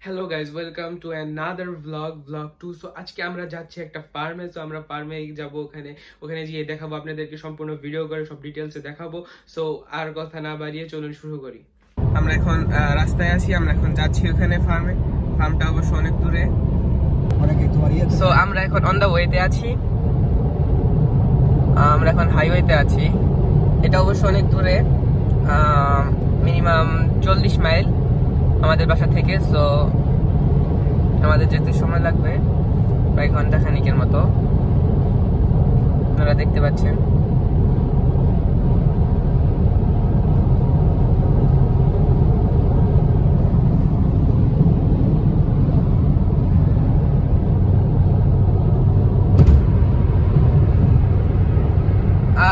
Hello guys, welcome to another blog 2। So আজকে আমরা যাচ্ছি একটা ফার্মে। সো আমরা ফার্মে যাব, ওখানে গিয়ে দেখাবো আপনাদেরকে, সম্পূর্ণ ভিডিও করে সব ডিটেলসে দেখাবো। সো আর কথা না বাড়িয়ে চলুন শুরু করি। আমরা এখন রাস্তায় আছি, আমরা এখন যাচ্ছি ওখানে ফার্মে। ফার্মটা অবশ্য অনেক দূরে। সো আমরা এখন অন দ্য ওয়েতে আছি, আমরা এখন হাইওয়েতে আছি। এটা অবশ্য অনেক দূরে, মিনিমাম 40 মাইল আমাদের বাসা থেকে। সো আমাদের যেতে সময় লাগবে প্রায় ঘন্টা খানিকের মতো, আপনারা দেখতে পাচ্ছেন।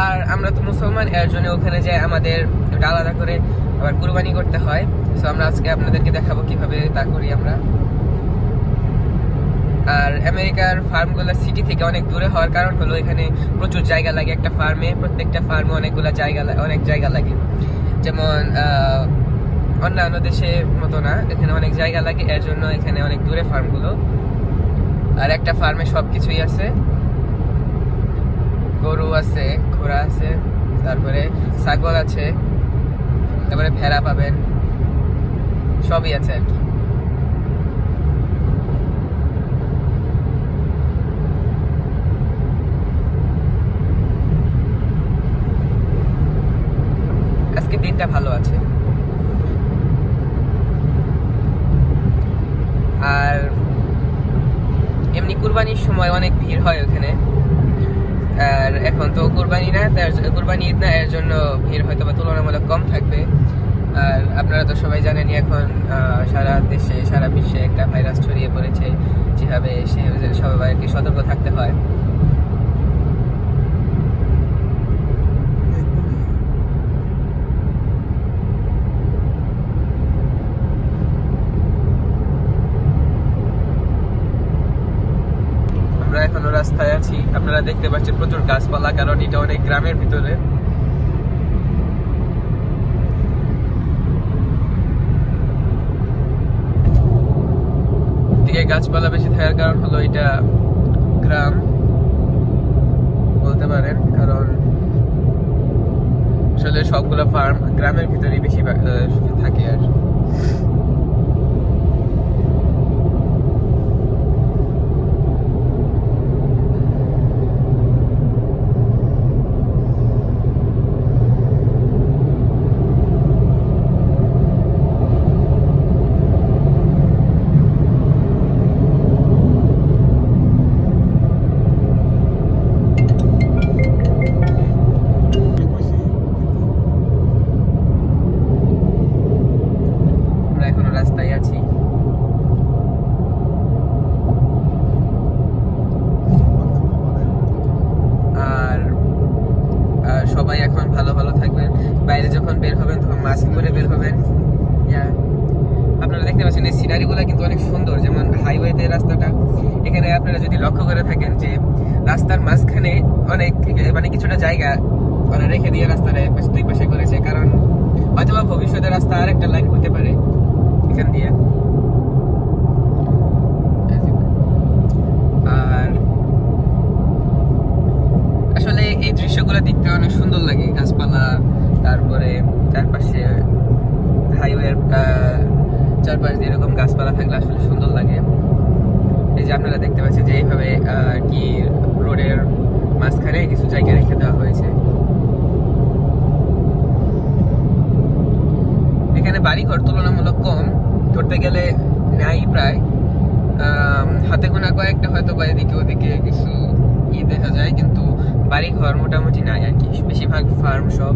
আর আমরা তো মুসলমান, এর জন্য ওখানে যাই আমাদের ওটা আলাদা করে আবার কুরবানি করতে হয়। সো আমরা আজকে আপনাদেরকে দেখাবো কিভাবে তা করি আমরা। আর আমেরিকার ফার্মগুলো সিটি থেকে অনেক দূরে হওয়ার কারণ হলো এখানে প্রচুর জায়গা লাগে একটা ফার্মে। প্রত্যেকটা ফার্মে অনেক জায়গা লাগে, যেমন অন্যান্য দেশের মতো না, এখানে অনেক জায়গা লাগে, এর জন্য এখানে অনেক দূরে ফার্মগুলো। আর একটা ফার্মে সবকিছুই আছে, গরু আছে, ঘোড়া আছে, তারপরে ছাগল আছে, তারপরে ভেড়া পাবেন, সবই আছে আর কি। আজকে দিনটা ভালো আছে। আর এমনি কুরবানির সময় অনেক ভিড় হয় ওখানে, আর এখন তো কুরবানি না, কুরবানি ঈদ না, এর জন্য ভিড় হয়তো বা তুলনামূলক কম থাকবে। আর আপনারা তো সবাই জানেনই এখন সারা দেশে সারা বিশ্বে একটা ভাইরাস ছড়িয়ে পড়েছে, যেভাবে সবাইকে সতর্ক থাকতে হয়। আমরা এখনো রাস্তায় আছি, আপনারা দেখতে পাচ্ছেন প্রচুর গাছপালা, কারণ এটা অনেক গ্রামের ভিতরে। দিকে গাছপালা বেশি থাকার কারণ হলো এটা গ্রাম বলতে পারেন, কারণ আসলে সবগুলো ফার্ম গ্রামের ভিতরে বেশি থাকে। আর সবাই এখন ভালো থাকবেন, বাইরে যখন বের হবেন তখন মাস্ক পরে বের হবেন। আপনারা দেখতে পাচ্ছেন এই সিনারিগুলো কিন্তু অনেক সুন্দর, যেমন হাইওয়েতে রাস্তাটা, এখানে আপনারা যদি লক্ষ্য করে থাকেন যে রাস্তার মাঝখানে অনেক কিছুটা জায়গা ওরা রেখে দিয়ে রাস্তার দুই পাশে করেছে, কারণ হয়তোবা ভবিষ্যতে রাস্তা আর একটা লাইন হতে পারে এখান দিয়ে। আর আসলে এই দৃশ্যগুলো দেখতে অনেক সুন্দর লাগে, গাছপালা, তারপরে চারপাশে হাইওয়ের চারপাশ দিয়ে এরকম গাছপালা থাকলে আসলে সুন্দর লাগে। এই যে আপনারা দেখতে পাচ্ছেন যে এইভাবে কি রোডের মাঝখানে কিছু জায়গা রেখে দেওয়া হয়েছে। এখানে বাড়িঘর তুলনামূলক কম, ধরতে গেলে নাই প্রায় হাতে গোনা কয়েকটা, হয়তো বা এদিকে ওদিকে কিছু দেখা যায়, কিন্তু বাড়িঘর মোটামুটি নাই আর কি, বেশিরভাগ ফার্ম সব।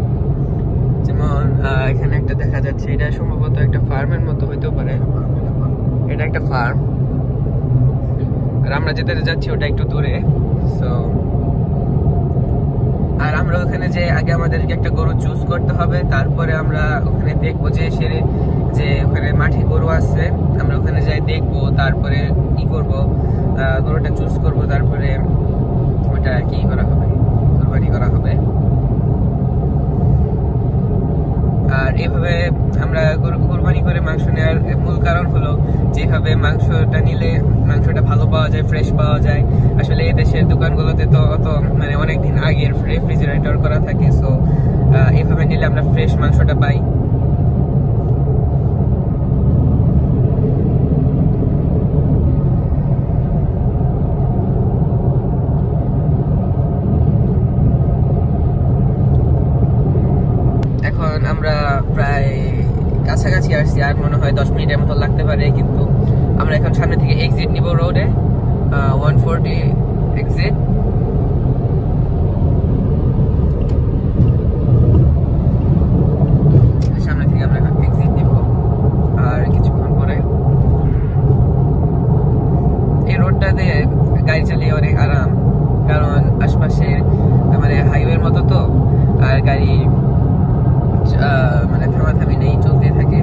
যেমন এখানে একটা দেখা যাচ্ছে, এটা সম্ভবত একটা ফার্মের মতো হইতে পারে, এটা একটা ফার্ম। আর আমরা যেতে যাচ্ছি ওটা একটু দূরে। সো আর আমরা ওখানে যে আগে আমাদেরকে একটা গরু চুজ করতে হবে, তারপরে আমরা ওখানে দেখবো যে ওখানে মাঠে গরু আছে, আমরা ওখানে যাই দেখবো, তারপরে কি করব, গরুটা চুজ করব, তারপরে ওটা কি করা হবে, কুরবানি করা হবে। আর এভাবে আমরা গরু কুরবানি করে মাংস নেওয়ার মূল কারণ হলো যেভাবে মাংসটা নিলে মাংসটা ভালো পাওয়া যায়, ফ্রেশ পাওয়া যায়। আসলে এই দেশের দোকানগুলোতে তো অত মানে অনেক দিন আগের রেফ্রিজারেটর করা থাকে, সো এইভাবে নিলে আমরা ফ্রেশ মাংসটা পাই। এখন আমরা প্রায় কাছাকাছি আসছি, আর মনে হয় 10 মিনিটের মতো লাগতে পারে, কিন্তু আমরা এখন সামনে থেকে এক্সিট নিব রোডে, 140 এক্সিট। সামনে থেকে আমরা এক্সিট নিব আর কিছুক্ষণ পরে। এই রোডটাতে গাড়ি চালিয়ে অনেক আরাম, কারণ আশপাশে মানে হাইওয়ের মতো তো, আর গাড়ি মানে থামাথামি নেই, চলতে থাকে।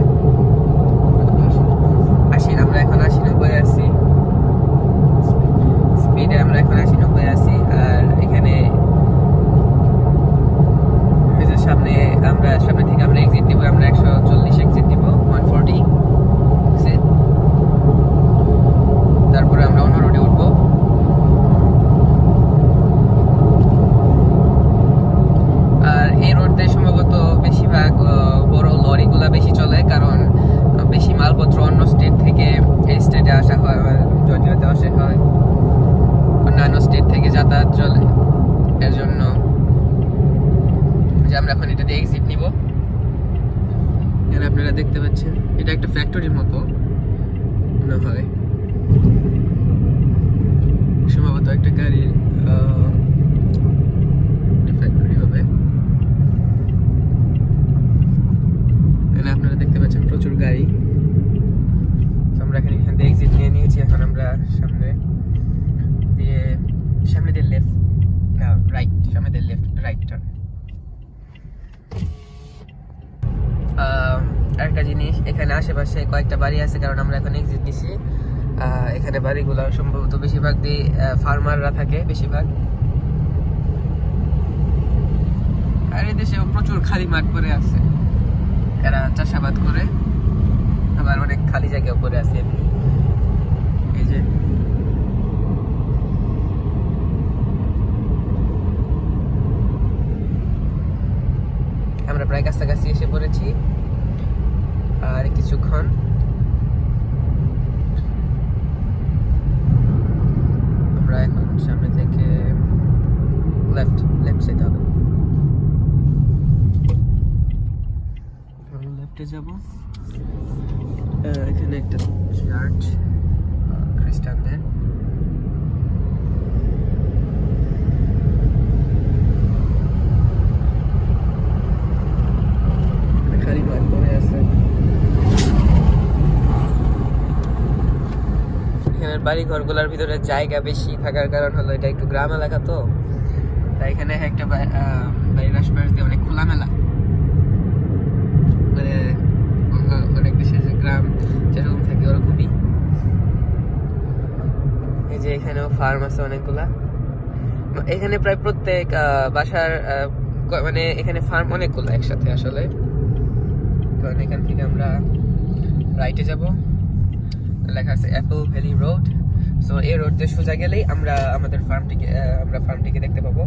আমরা এখন 80-90 আছি স্পিডে, আমরা এখন 80-90 আছি। আর এখানে সামনে থেকে আমরা এক্সিট দিব, আমরা 140 এক্সিট দিব, 140 এক্সিট। তারপরে আমরা অন্য রোডে উঠবো। আর এই রোডে সম্ভবত বেশিরভাগ বড় লরিগুলা বেশি চলে, কারণ বেশি মালপত্র অন্য স্টেট থেকে এই স্টেটে আসা হয়, জর্জিয়াতে আসা হয়, অন্যান্য স্টেট থেকে যাতায়াত চলে। এর জন্য যে আমরা এখন এটা দিয়ে এক্সিট নিব। এখানে আপনারা দেখতে পাচ্ছেন এটা একটা ফ্যাক্টরির মতো মনে হয়, সম্ভবত একটা গাড়ির ফ্যাক্টরি হবে। এখানে আপনারা দেখতে পাচ্ছেন প্রচুর গাড়ি। আমরা এখান থেকে এক্সিট নিয়ে নিয়েছি। এখন আমরা সামনে দিয়ে লেফট না রাইট, সামনে দিয়ে লেফট, রাইট টার্ন। আরেকটা জিনিস, এখানে আশেপাশে কয়েকটা বাড়ি আছে, কারণ আমরা এখন এক্সিট দিছি। এখানে বাড়িগুলো সম্ভবত বেশিরভাগ দিয়ে ফার্মাররা থাকে বেশিরভাগ। আর এই দেশে প্রচুর খালি মাঠ পড়ে আছে, এরা চাষাবাদ করে, আবার অনেক খালি জায়গাও পড়ে আছে। এই যে আমরা প্রায় কাছাকাছি এসে পড়েছি, আর কিছুক্ষণ। আমরা এখন সামনে থেকে লেফট সাইড হবে, লেফটে যাব। এখানে একটা চার্চ খ্রিস্টানদের। খালি মাঠ পড়ে আছে। এখানের বাড়ি ঘরগুলোর ভিতরে জায়গা বেশি থাকার কারণ হলো এটা একটু গ্রাম এলাকা তো, তাই এখানে একটা বাড়ির আশপাশ দিয়ে অনেক খোলামেলা, মানে অনেক দেশে যে গ্রাম যেরকম থাকে ওরকমই। এই যে এখানেও ফার্ম আছে অনেকগুলা। এখানে প্রায় প্রত্যেক বাসার মানে এখানে ফার্ম অনেকগুলো একসাথে আসলে। কারণ এখান থেকে আমরা রাইটে যাব, লেখা আছে অ্যাপল ভ্যালি রোড। সো এই রোড দিয়ে সোজা গেলেই আমরা আমাদের ফার্মটিকে দেখতে পাবো।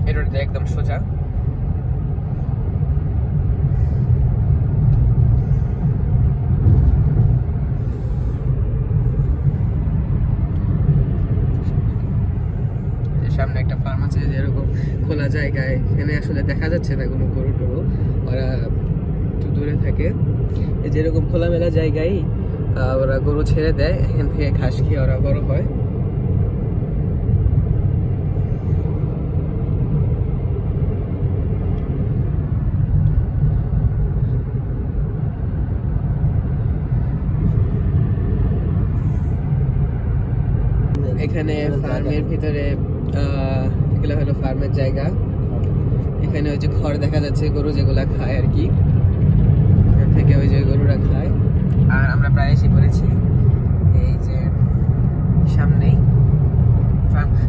এই রোড দিয়ে একদম সোজা। সামনে একটা ফার্ম আছে, যেরকম খোলা জায়গায়, এখানে আসলে দেখা যাচ্ছে না কোনো গরু টরু, ওরা একটু দূরে থাকে। যেরকম খোলামেলা জায়গায় ওরা গরু ছেড়ে দেয়, এখান থেকে ঘাস খেয়ে ওরা বড় হয়। এখানে ফার্মের ভিতরে এগুলো হলো ফার্মের জায়গা। এখানে ওই যে খড় দেখা যাচ্ছে, গরু যেগুলা খায় আর কি, এখান থেকে ওই যে গরুরা খায়। আর আমরা প্রায় এসে পড়েছি, এই যে সামনেই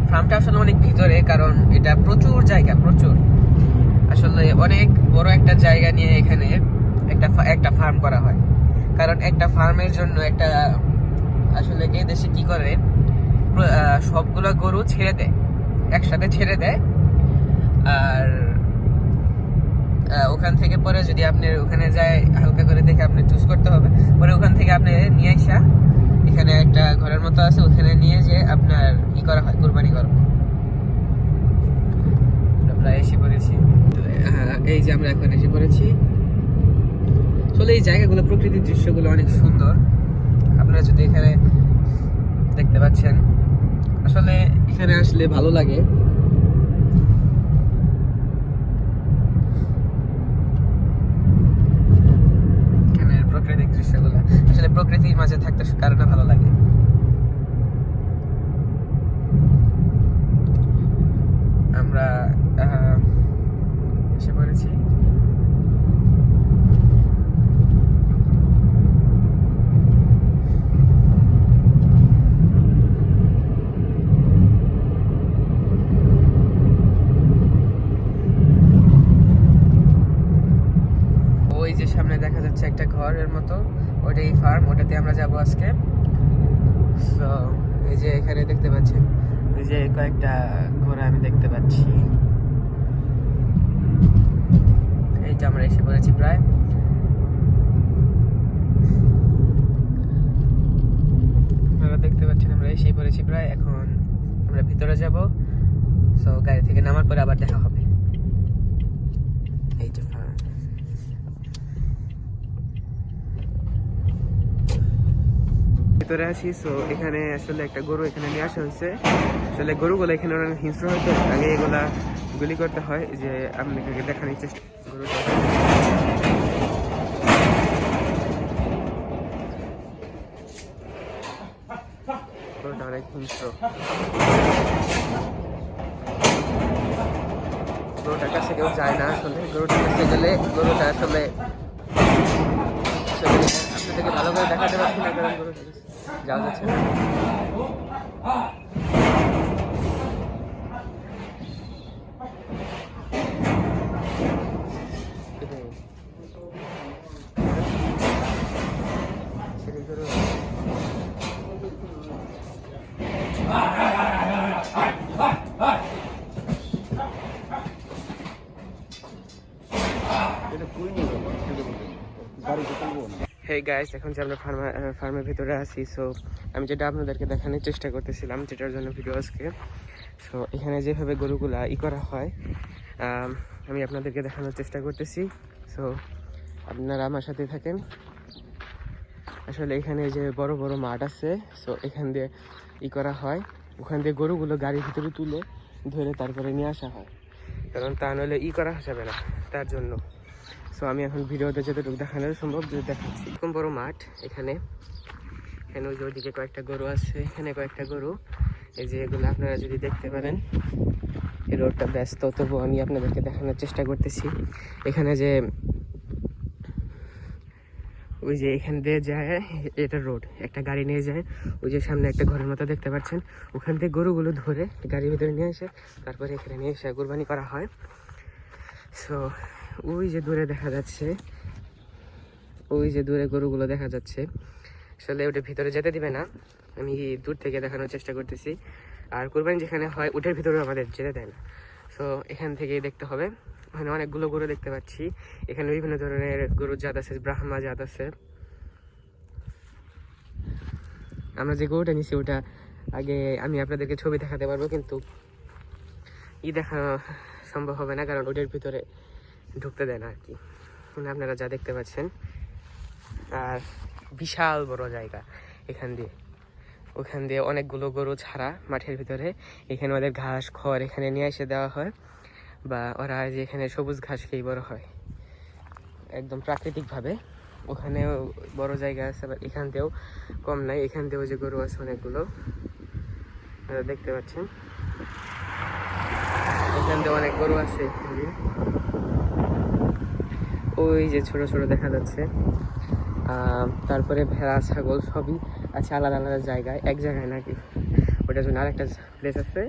ফার্মটা। আসলে অনেক ভিতরে, কারণ এটা প্রচুর জায়গা, প্রচুর আসলে অনেক বড় একটা জায়গা নিয়ে এখানে একটা ফার্ম করা হয়। কারণ একটা ফার্মের জন্য একটা আসলে এই দেশে কি করে সবগুলো গরু ছেড়ে দেয়, একসাথে ছেড়ে দেয়। আর ওখান থেকে পরে যদি আপনি ওখানে যায় হালকা করে দেখে আপনি চুজ করতে হবে, পরে ওখান থেকে আপনি নিয়ে আসা এখানে একটা ঘরের মতো আছে, ওখানে নিয়ে যে আপনার ই করা হয়, কুরবানি করবো। আমরা এসে পড়েছি, এই যে আমরা এখন এসে পড়েছি। আসলে এই জায়গাগুলো, প্রকৃতির দৃশ্যগুলো অনেক সুন্দর। আপনারা যদি এখানে দেখতে পাচ্ছেন, আসলে এখানে আসলে ভালো লাগে। এখানের প্রাকৃতিক দৃশ্যগুলো, আসলে প্রকৃতির মাঝে থাকতে কারণে ভালো লাগে। আমরা এসে পড়েছি। ওই যে সামনে দেখা যাচ্ছে একটা ঘরের মতো, ওটাই ফার্ম, ওটাতে আমরা যাবো আজকে। তো এই যে এখানে দেখতে পাচ্ছেন, এই যে কয়েকটা ঘোড়া আমি দেখতে পাচ্ছি। এই যে আমরা এসে পড়েছি প্রায়। আপনারা দেখতে পাচ্ছেন আমরা এসে পড়েছি প্রায়। এখন আমরা ভিতরে যাব। সো গাড়ি থেকে নামার পরে আবার দেখা হবে। এই যে ফার্ম, ভিতরে আছি। সো এখানে আসলে একটা গরু এখানে নিয়ে আসা হয়েছে। আসলে গরুগুলো এখানে অনেক হিংস্র হয়তো, আগে এগুলা গুলি করতে হয়। যে আপনাকে দেখানোর চেষ্টা, গরুটা অনেক হিংস্র। গরুটার কাছে কেউ যায় না আসলে। গরুটার কাছে গেলে গরুটা আসলে আপনাদেরকে ভালো করে দেখাতে পারছি না, কারণ গরুটা যাওয়া যাচ্ছে না। হেই গাইস, এখন যে আমরা ফার্মের ভিতরে আছি। সো আমি যেটা আপনাদেরকে দেখানোর চেষ্টা করতেছিলাম, যেটার জন্য ভিডিও আজকে। সো এখানে যেভাবে গরুগুলা করা হয়, আমি আপনাদেরকে দেখানোর চেষ্টা করতেছি। সো আপনারা আমার সাথে থাকেন। আসলে এখানে যে বড় বড় মাঠ আছে, সো এখান দিয়ে করা হয়। ওখান দিয়ে গরুগুলো গাড়ির ভিতরে তুলে ধরে তারপরে নিয়ে আসা হয়, কারণ তা নইলে করা যাবে না, তার জন্য। সো আমি এখন ভিডিওতে যতটুকু দেখানো সম্ভব যদি দেখাচ্ছি। এরকম বড় মাঠ এখানে। এখানে ওই যে ওইদিকে কয়েকটা গরু আছে, এখানে কয়েকটা গরু। এই যে এগুলো আপনারা যদি দেখতে পারেন। এই রোডটা ব্যস্ত, তবু আমি আপনাদেরকে দেখানোর চেষ্টা করতেছি। এখানে যে ওই যে এখান দিয়ে যায়, এটা রোড, একটা গাড়ি নিয়ে যায়। ওই যে সামনে একটা ঘরের মতো দেখতে পাচ্ছেন, ওখান থেকে গরুগুলো ধরে গাড়ির ভিতরে নিয়ে আসে, তারপরে এখানে নিয়ে এসে কুরবানি করা হয়। সো ওই যে দূরে দেখা যাচ্ছে, ওই যে দূরে গরুগুলো দেখা যাচ্ছে। আসলে ওটা ভিতরে যেতে দিবে না, আমি দূর থেকে দেখানোর চেষ্টা করতেছি। আর কুরবানি যেখানে হয় ওটার ভিতরে আমাদের যেতে দেয় না। সো এখান থেকেই দেখতে হবে। ওখানে অনেকগুলো গরু দেখতে পাচ্ছি। এখানে বিভিন্ন ধরনের গরুর জাত আছে, ব্রাহ্মা জাত আছে। আমরা যে গরুটা নিছি ওটা আগে আমি আপনাদেরকে ছবি দেখাতে পারবো, কিন্তু দেখানো সম্ভব হবে না, কারণ ওটার ভিতরে ঢুকতে দেয় না আর কি। মানে আপনারা যা দেখতে পাচ্ছেন, আর বিশাল বড় জায়গা। ওখান দিয়ে অনেকগুলো গরু ছাড়া মাঠের ভিতরে। এখানে ওদের ঘাস খড় এখানে নিয়ে এসে দেওয়া হয়, বা ওরা যে এখানে সবুজ ঘাস খেয়ে বড় হয় একদম প্রাকৃতিকভাবে। ওখানেও বড় জায়গা আছে, আবার এখান দিয়েও কম নাই। এখান দিয়েও যে গরু আছে অনেকগুলো, দেখতে পাচ্ছেন। এখান দিয়ে অনেক গরু আছে। ওই যে ছোট ছোট দেখা যাচ্ছে। তারপরে ভেড়া ছাগল সবই আছে আলাদা আলাদা জায়গায়, এক জায়গায় নাকি, ওটার জন্য আরেকটা প্লেস আছে।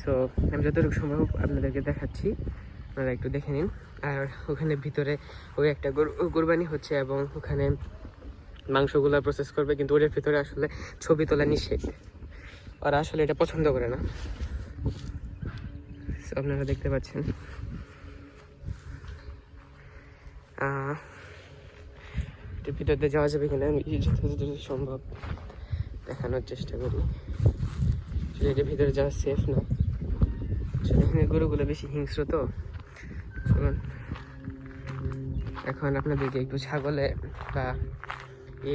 সো আমি যতটুকু সম্ভব আপনাদেরকে দেখাচ্ছি, আপনারা একটু দেখে নিন। আর ওখানে ভিতরে ওই একটা কুরবানি হচ্ছে, এবং ওখানে মাংসগুলো প্রসেস করবে, কিন্তু ওটার ভিতরে আসলে ছবি তোলা নিষেধ। ওরা আসলে এটা পছন্দ করে না। So, আপনারা দেখতে পাচ্ছেন এটার ভিতরে যাওয়া যাবে কিনা আমি যতদূর সম্ভব দেখানোর চেষ্টা করি। আসলে এটার ভিতরে যাওয়া সেফ না, আসলে এখানে গরুগুলো বেশি হিংস্র তো। চলুন এখন আপনাদেরকে একটু ছাগলে বা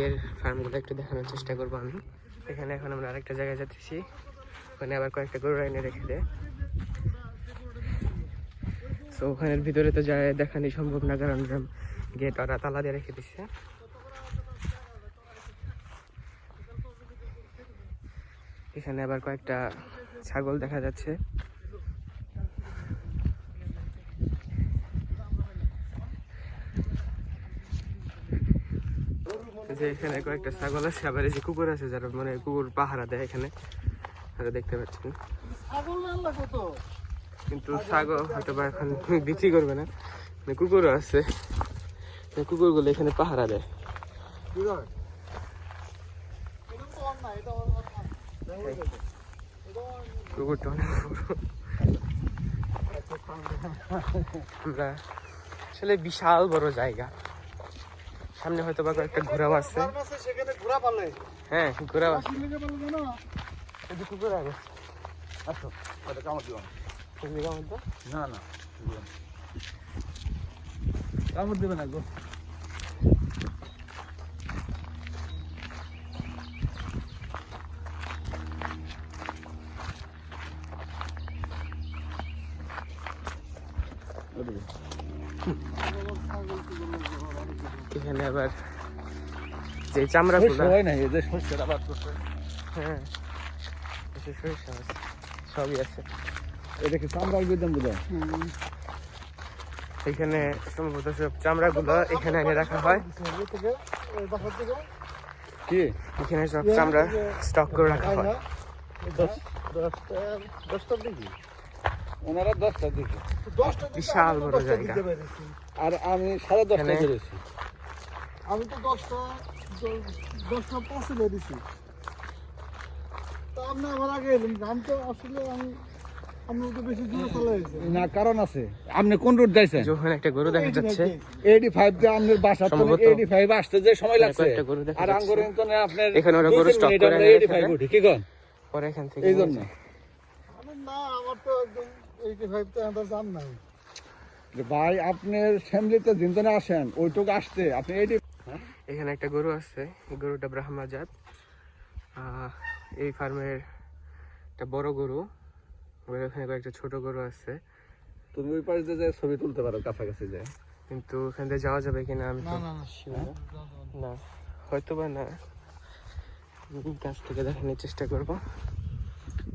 এর ফার্মগুলো একটু দেখানোর চেষ্টা করবো আমি। এখানে এখন আমরা আরেকটা জায়গায় যাচ্ছি, ওখানে আবার কয়েকটা গরু এনে রেখে দেয়। তো ওখানের ভিতরে তো যায় দেখানি সম্ভব না, কারণ গেট ওরা তালা দিয়ে রেখে দিচ্ছে। এখানে আবার কয়েকটা ছাগল দেখা যাচ্ছে। যে এখানে কয়েকটা ছাগল আছে, আবার এই যে কুকুর আছে, যারা মানে কুকুর পাহারা দেয় এখানে, আপনারা দেখতে পাচ্ছেন। কিন্তু ছাগল হয়তো বা এখন বিক্রি করবে না, কুকুরও আছে, কুকুরগুলো এখানে পাহারা দেয়। কুকুরটা অনেক আমরা আসলে বিশাল বড় জায়গা, সামনে হয়তো বা কয়েকটা ঘোড়াও আছে। হ্যাঁ ঘোড়াও আছে, কুকুর আগে না না কামড় দেবে না গো। এখানে আবার যে চামড়া হয় না, এদের সরষের আবাদ করছে। হ্যাঁ সরিষা আছে, সবই আছে। এটাকে চামড়ার বেদম বোধ হয়। এখানে সম্ভবত সব চামড়া গুলো এখানে এনে রাখা হয়। কি এখানে সব চামড়া স্টক করে রাখা হয়। ওনারা 10টার দিকে, বিশাল বড় জায়গা। আর আমি 10:30 বেরিয়েছি। আমি তো 10টা 5 বেরিয়েছি। তো আপনি আমার আগে এলেন, আমি তো আসলে আমি তো বেশি জোরে চালাইছি না, কারণ আছে। আপনি কোন রুট যাইছেন? যখন একটা গরু দেখা যাচ্ছে 85 যে আপনার বাসা তো 85 আসতে যে সময় লাগছে, আর আঙ্গুরেন তো আপনার এখানে ওরা গরু স্টক করে 85 উঠে কি কোন পরে এখান থেকে এই জন্য না, আমার তো একদম 85 তো আমরা জান নাই যে ভাই আপনার ফ্যামিলিতে জিনজনে আসেন ওইটুকু আসতে আপনি 80। এখানে একটা গরু আছে, এই গরুটা ব্রাহ্মা জাত। এই ফার্মের একটা বড় গরু, ওখানে কয়েকটা ছোট গরু আছে। তুমি ওই পাশে যে ছবি তুলতে পারো কাছাকাছি যায়, কিন্তু ওখান থেকে যাওয়া যাবে কিনা আমি না হয়তো বা না, কাছ থেকে দেখানোর চেষ্টা করবো।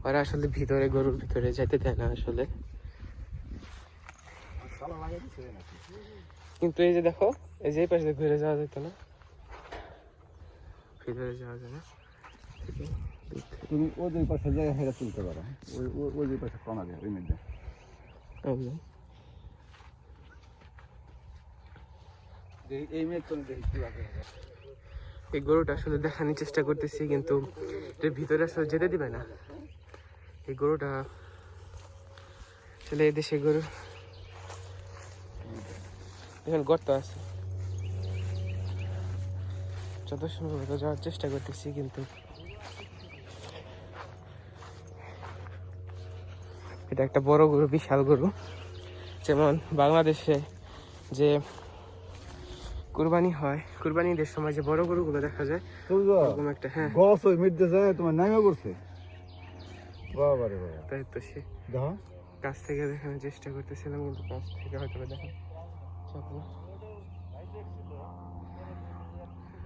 ওরা আসলে ভিতরে গরুর ভিতরে যেতে দেয় না আসলে, কিন্তু এই যে দেখো এই যে পাশে ঘুরে যাওয়া যেত না, ভিতরে যাওয়া যায় না। তুমি ওই দুই পাশে জায়গা হেরে তুলতে পারো, ওই দুই পাশে কমা যায় ওই মধ্যে। এই গরুটা আসলে দেখানোর চেষ্টা করতেছি, কিন্তু এর ভিতরে আসলে যেতে দিবে না। এই গরুটা আসলে এই দেশে গরু এখানে গর্ত আছে, যত সম্ভবত যাওয়ার চেষ্টা করতেছি, কিন্তু এটা একটা বড় গরু, বিশাল গরু। যেমন বাংলাদেশে যে কুরবানি হয়, কুরবানিদের সময় যে বড় গরুগুলো দেখা যায় এরকম একটা। হ্যাঁ গছ ওই মধ্যে যায় তোমার নামে পড়ছে বাবা রে বাবা। তাই তো সে কাছ থেকে দেখানোর চেষ্টা করতেছিলাম, কিন্তু কাছ থেকে হয়তো দেখা যাবে না।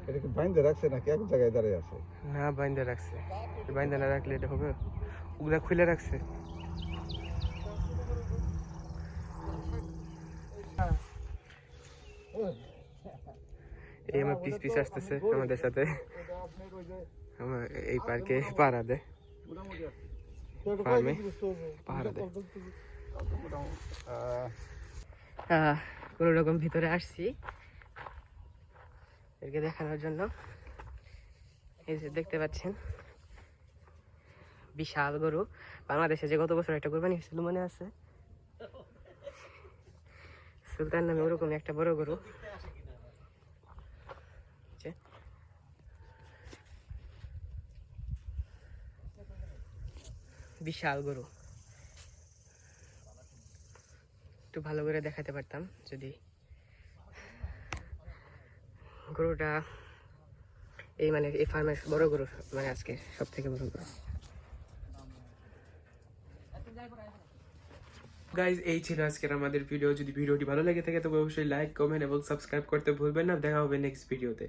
এটা কি বাইন্ধে রাখছে নাকি এক জায়গায় দাঁড়িয়ে আছে? না বাইন্ধে রাখছে, বাইন্ধে না রাখলে এটা হবে? ওগুলা খুলে রাখছে। এই আমার পিস আসতেছে আমাদের সাথে, আমার এই পার্কে পাহারা দেয়, ফার্মে পাহারা দেয়। কোনো রকম ভিতরে আসছি, এদেরকে দেখানোর জন্য। এই যে দেখতে পাচ্ছেন বিশাল গরু। বাংলাদেশে যে গত বছর একটা কোরবানি হয়েছিল মনে আছে, সুলতান নামে ওরকম একটা বড় গরু। বিশাল গরু, একটু ভালো করে দেখাতে পারতাম যদি। গরুটা এই মানে এই ফার্মের বড় গরু, মানে আজকে সব থেকে বড় গরু। গাইজ এই ছিল আজকের আমাদের ভিডিও। যদি ভিডিওটি ভালো লেগে থাকে তবে অবশ্যই লাইক, কমেন্ট এবং সাবস্ক্রাইব করতে ভুলবেন না। দেখা হবে নেক্সট ভিডিওতে।